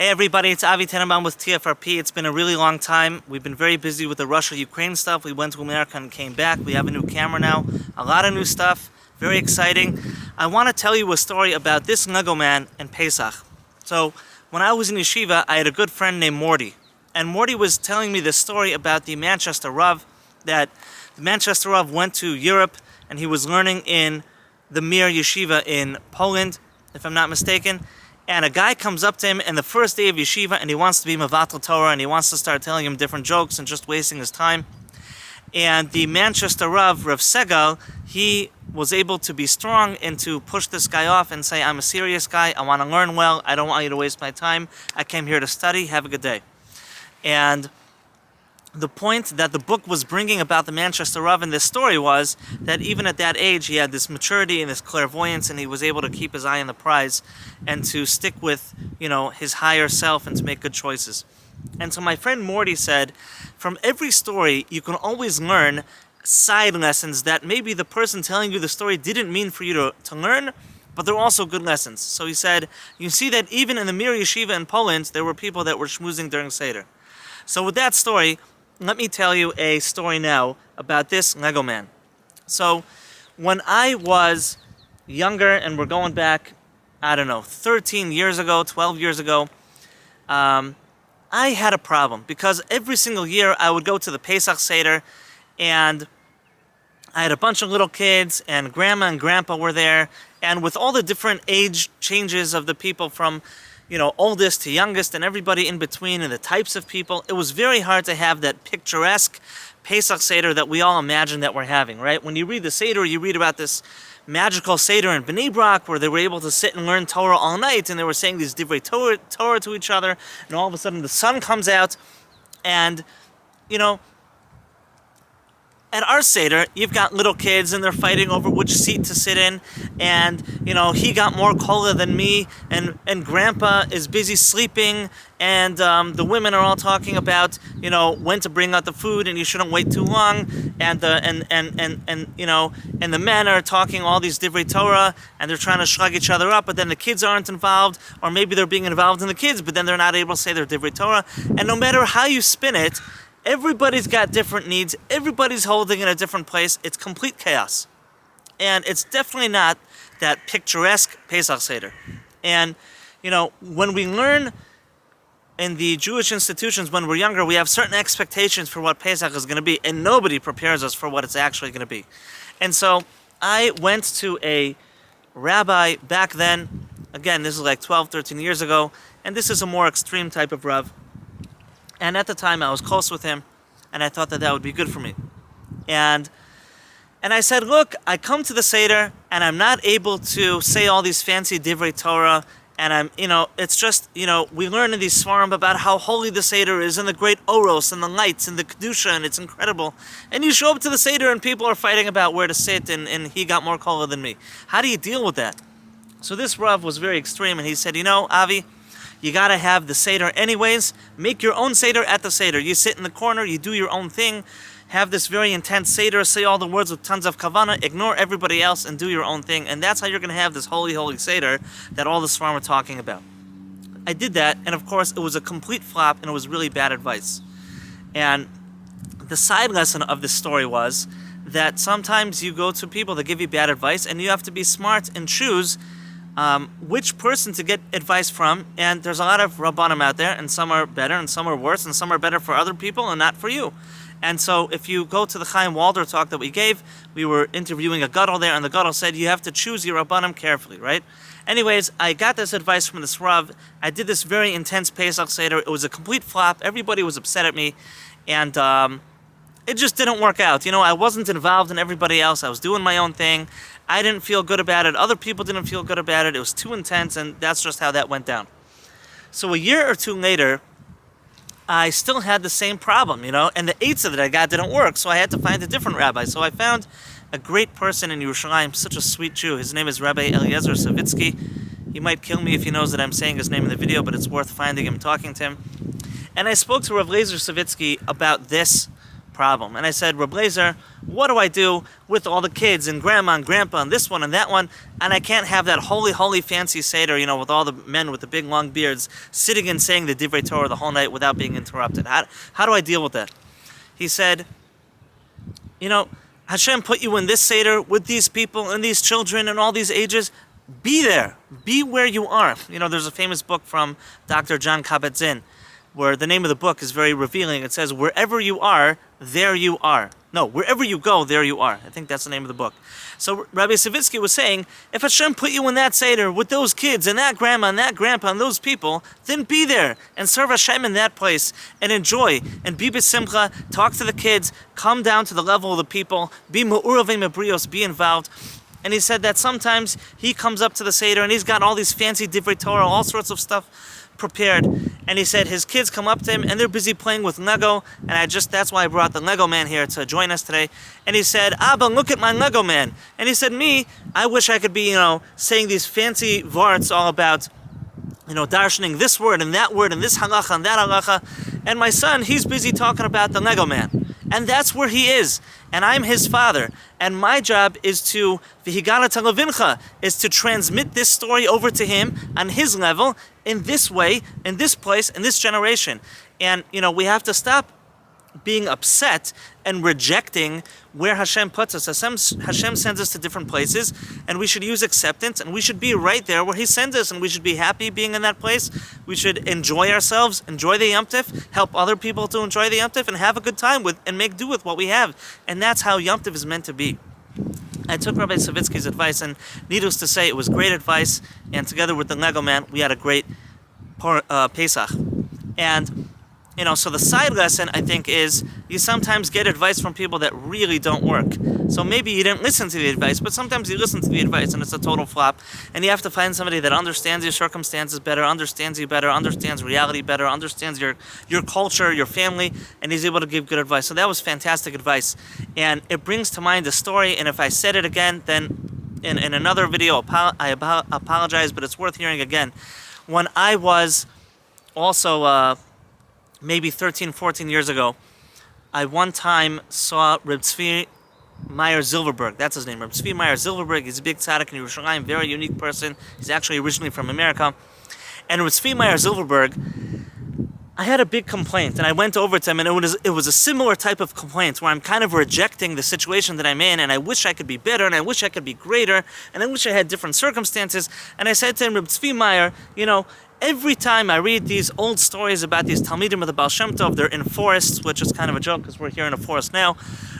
Hey everybody, it's Avi Tenenbaum with TFRP. It's been a really long time. We've been very busy with the Russia-Ukraine stuff. We went to America and came back. We have a new camera now, a lot of new stuff, very exciting. I want to tell you a story about this Lego man and Pesach. So, when I was in yeshiva, I had a good friend named Morty. And Morty was telling me this story about the Manchester Rav, that the Manchester Rav went to Europe and he was learning in the Mir Yeshiva in Poland, if I'm not mistaken. And a guy comes up to him in the first day of yeshiva and he wants to be Mevatel Torah and he wants to start telling him different jokes and just wasting his time. And the Manchester Rav, Rav Segal, he was able to be strong and to push this guy off and say, I'm a serious guy, I want to learn well, I don't want you to waste my time, I came here to study, have a good day. And the point that the book was bringing about the Manchester Rav in this story was that even at that age he had this maturity and this clairvoyance and he was able to keep his eye on the prize and to stick with, his higher self and to make good choices. And so my friend Morty said, from every story you can always learn side lessons that maybe the person telling you the story didn't mean for you to learn, but they're also good lessons. So he said, you see that even in the Mir Yeshiva in Poland, there were people that were schmoozing during Seder. So with that story, let me tell you a story now about this Lego man. So, when I was younger, and we're going back, 13 years ago, 12 years ago, I had a problem. Because every single year I would go to the Pesach Seder, and I had a bunch of little kids, and Grandma and Grandpa were there, and with all the different age changes of the people from oldest to youngest and everybody in between and the types of people, it was very hard to have that picturesque Pesach Seder that we all imagine that we're having, right? When you read the Seder, you read about this magical Seder in Bnei Brak where they were able to sit and learn Torah all night and they were saying these divrei Torah to each other, and all of a sudden the sun comes out and, at our Seder, you've got little kids and they're fighting over which seat to sit in, and he got more cola than me, and Grandpa is busy sleeping, and the women are all talking about when to bring out the food and you shouldn't wait too long, and the men are talking all these divrei Torah and they're trying to shrug each other up, but then the kids aren't involved, or maybe they're being involved in the kids, but then they're not able to say their divrei Torah, and no matter how you spin it, everybody's got different needs. Everybody's holding in a different place. It's complete chaos. And it's definitely not that picturesque Pesach Seder. And, when we learn in the Jewish institutions when we're younger, we have certain expectations for what Pesach is going to be, and nobody prepares us for what it's actually going to be. And so I went to a rabbi back then. Again, this is like 12, 13 years ago. And this is a more extreme type of Rav. And at the time, I was close with him, and I thought that would be good for me. And I said, look, I come to the Seder, and I'm not able to say all these fancy divrei Torah, and it's just, we learn in these svarim about how holy the Seder is, and the great oros, and the lights, and the kedusha, and it's incredible. And you show up to the Seder, and people are fighting about where to sit, and he got more kola than me. How do you deal with that? So this Rav was very extreme, and he said, Avi, you gotta have the Seder anyways. Make your own Seder at the Seder. You sit in the corner, you do your own thing, have this very intense Seder, say all the words with tons of kavanah, ignore everybody else and do your own thing. And that's how you're gonna have this holy, holy Seder that all the Svarim are talking about. I did that, and of course it was a complete flop and it was really bad advice. And the side lesson of this story was that sometimes you go to people that give you bad advice and you have to be smart and choose which person to get advice from, and there's a lot of Rabbanim out there, and some are better, and some are worse, and some are better for other people, and not for you. And so if you go to the Chaim Walder talk that we gave, we were interviewing a Gadol there, and the Gadol said, you have to choose your Rabbanim carefully, right? Anyways, I got this advice from this Rav. I did this very intense Pesach Seder. It was a complete flop. Everybody was upset at me, and it just didn't work out. I wasn't involved in everybody else. I was doing my own thing. I didn't feel good about it. Other people didn't feel good about it. It was too intense, and that's just how that went down. So a year or two later, I still had the same problem, and the eitzah that I got didn't work, so I had to find a different rabbi. So I found a great person in Yerushalayim, such a sweet Jew. His name is Rabbi Eliezer Savitsky. He might kill me if he knows that I'm saying his name in the video, but it's worth finding him, talking to him. And I spoke to Rabbi Eliezer Savitsky about this problem. And I said, Reb Blazer, what do I do with all the kids and grandma and grandpa and this one and that one? And I can't have that holy fancy Seder, with all the men with the big long beards sitting and saying the Divrei Torah the whole night without being interrupted. How do I deal with that? He said, Hashem put you in this Seder with these people and these children and all these ages. Be there. Be where you are. There's a famous book from Dr. John Kabat-Zinn where the name of the book is very revealing. It says, wherever you are, there you are. No, wherever you go, there you are. I think that's the name of the book. So Rabbi Savitsky was saying, if Hashem put you in that Seder with those kids and that grandma and that grandpa and those people, then be there and serve Hashem in that place and enjoy and be b'simcha, talk to the kids, come down to the level of the people, be me'uravim mebrios, be involved. And he said that sometimes he comes up to the Seder and he's got all these fancy Divrei Torah, all sorts of stuff prepared, and he said his kids come up to him and they're busy playing with Lego, and that's why I brought the Lego man here to join us today. And he said, Abba, look at my Lego man. And he said, I wish I could be, saying these fancy varts all about, darshaning this word and this halacha and that halacha. And my son, he's busy talking about the Lego man. And that's where he is. And I'm his father. And my job is to, v'higala talavincha, is to transmit this story over to him on his level, in this way, in this place, in this generation. And, we have to stop being upset and rejecting where Hashem puts us. Hashem sends us to different places, and we should use acceptance, and we should be right there where He sends us, and we should be happy being in that place. We should enjoy ourselves, enjoy the Yom Tif, help other people to enjoy the Yom Tif, and have a good time with, and make do with what we have. And that's how Yom Tif is meant to be. I took Rabbi Savitsky's advice, and needless to say, it was great advice, and together with the Lego man, we had a great Pesach. And so the side lesson, I think, is you sometimes get advice from people that really don't work. So maybe you didn't listen to the advice, but sometimes you listen to the advice and it's a total flop. And you have to find somebody that understands your circumstances better, understands you better, understands reality better, understands your culture, your family, and he's able to give good advice. So that was fantastic advice. And it brings to mind a story, and if I said it again, then in another video, I apologize, but it's worth hearing again. When I was also... maybe 13, 14 years ago, I one time saw Reb Tzvi Meyer Zilverberg. That's his name, Reb Tzvi Meyer Zilverberg. He's a big tzaddik in Yerushalayim, very unique person. He's actually originally from America. And Reb Tzvi Meyer Zilverberg, I had a big complaint, and I went over to him, and it was a similar type of complaint where I'm kind of rejecting the situation that I'm in, and I wish I could be better, and I wish I could be greater, and I wish I had different circumstances. And I said to him, Reb Tzvi Meyer, every time I read these old stories about these Talmidim of the Baal Shem Tov, they're in forests, which is kind of a joke because we're here in a forest now.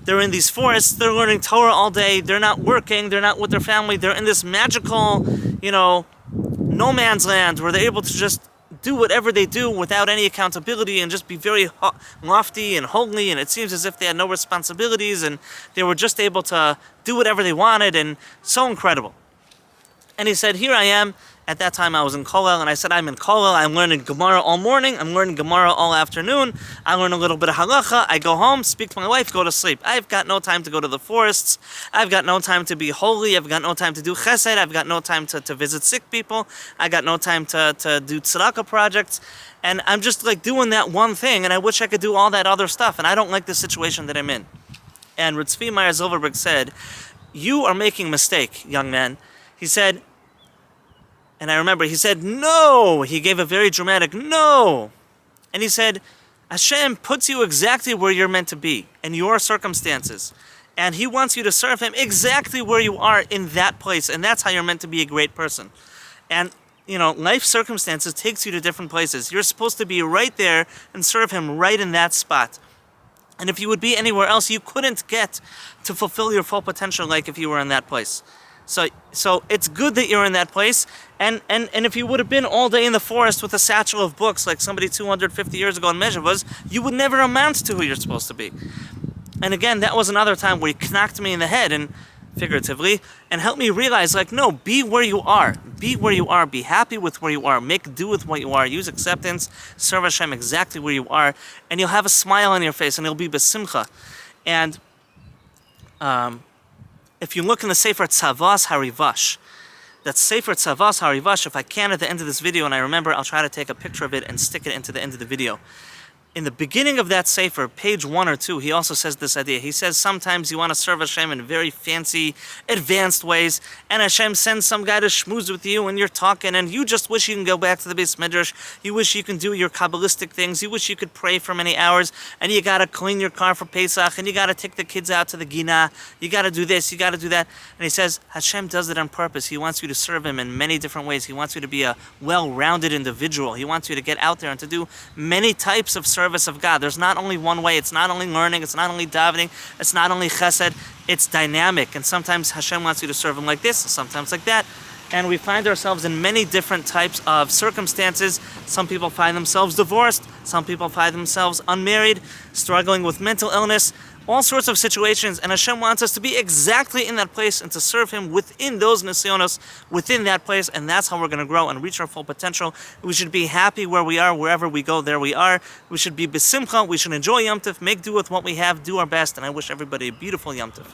They're in these forests, they're learning Torah all day, they're not working, they're not with their family, they're in this magical, no man's land where they're able to just do whatever they do without any accountability and just be very lofty and holy, and it seems as if they had no responsibilities and they were just able to do whatever they wanted, and so incredible. And he said, here I am. At that time, I was in Kollel, and I said, I'm in Kollel. I'm learning Gemara all morning. I'm learning Gemara all afternoon. I learn a little bit of halacha. I go home, speak to my wife, go to sleep. I've got no time to go to the forests. I've got no time to be holy. I've got no time to do chesed. I've got no time to visit sick people. I got no time to do tzedakah projects. And I'm just doing that one thing, and I wish I could do all that other stuff, and I don't like the situation that I'm in. And Reb Tzvi Meyer Zilverberg said, you are making a mistake, young man. He said, and I remember, he said, no! He gave a very dramatic no! And he said, Hashem puts you exactly where you're meant to be, in your circumstances. And He wants you to serve Him exactly where you are in that place, and that's how you're meant to be a great person. And, life circumstances takes you to different places. You're supposed to be right there and serve Him right in that spot. And if you would be anywhere else, you couldn't get to fulfill your full potential like if you were in that place. So it's good that you're in that place, and if you would have been all day in the forest with a satchel of books like somebody 250 years ago in Mezhe was, you would never amount to who you're supposed to be. And again, that was another time where He knocked me in the head, and figuratively, and helped me realize, no, be where you are. Be where you are. Be happy with where you are. Make do with what you are. Use acceptance. Serve Hashem exactly where you are, and you'll have a smile on your face, and you'll be besimcha. And if you look in the Sefer Tzavas Harivash, that Sefer Tzavas Harivash, if I can at the end of this video, and I remember, I'll try to take a picture of it and stick it into the end of the video. in the beginning of that Sefer, page 1 or 2, he also says this idea. He says sometimes you want to serve Hashem in very fancy, advanced ways, and Hashem sends some guy to schmooze with you, and you're talking, and you just wish you can go back to the Beis Midrash, you wish you can do your Kabbalistic things, you wish you could pray for many hours, and you got to clean your car for Pesach, and you got to take the kids out to the Gina, you got to do this, you got to do that. And he says Hashem does it on purpose. He wants you to serve Him in many different ways. He wants you to be a well-rounded individual. He wants you to get out there and to do many types of service of God. There's not only one way. It's not only learning. It's not only davening. It's not only chesed. It's dynamic. And sometimes Hashem wants you to serve Him like this, sometimes like that. And we find ourselves in many different types of circumstances. Some people find themselves divorced. Some people find themselves unmarried, struggling with mental illness, all sorts of situations. And Hashem wants us to be exactly in that place and to serve Him within those nisyonos, within that place. And that's how we're going to grow and reach our full potential. We should be happy where we are, wherever we go, there we are. We should be besimcha. We should enjoy Yom Tov, make do with what we have, do our best. And I wish everybody a beautiful Yom Tov.